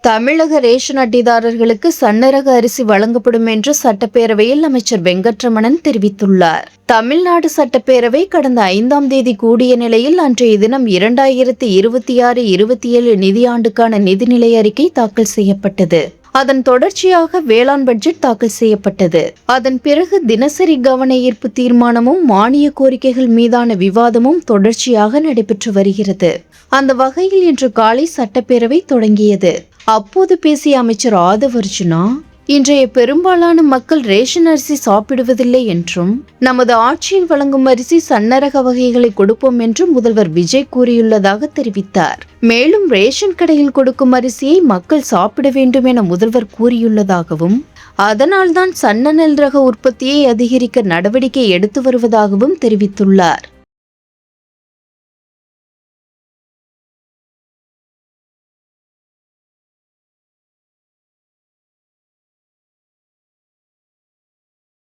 தமிழக ரேஷன் அட்டைதாரர்களுக்கு சன்னரக அரிசி வழங்கப்படும் என்று சட்டப்பேரவையில் அமைச்சர் வெங்கட்ரமணன் தெரிவித்துள்ளார். தமிழ்நாடு சட்டப்பேரவை கடந்த 5ஆம் தேதி கூடிய நிலையில் அன்றைய தினம் 2026-27 நிதியாண்டுக்கான நிதிநிலை அறிக்கை தாக்கல் செய்யப்பட்டது. அதன் தொடர்ச்சியாக வேளாண் பட்ஜெட் தாக்கல் செய்யப்பட்டது. அதன் பிறகு தினசரி கவன ஈர்ப்பு தீர்மானமும் மானிய கோரிக்கைகள் மீதான விவாதமும் தொடர்ச்சியாக நடைபெற்று வருகிறது. அந்த வகையில் இன்று காலை சட்டப்பேரவை தொடங்கியது. அப்போது பேசிய அமைச்சர் ஆதவ் அர்ஜுனா, இன்றைய பெரும்பாலான மக்கள் ரேஷன் அரிசி சாப்பிடுவதில்லை என்றும், நமது ஆட்சியில் வழங்கும் அரிசி சன்னரக வகைகளை கொடுப்போம் என்றும் முதல்வர் விஜய் கூறியுள்ளதாக தெரிவித்தார். மேலும் ரேஷன் கடையில் கொடுக்கும் அரிசியை மக்கள் சாப்பிட வேண்டும் என முதல்வர் கூறியுள்ளதாகவும், அதனால்தான் சன்ன நெல் ரக உற்பத்தியை அதிகரிக்க நடவடிக்கை எடுத்து வருவதாகவும் தெரிவித்துள்ளார்.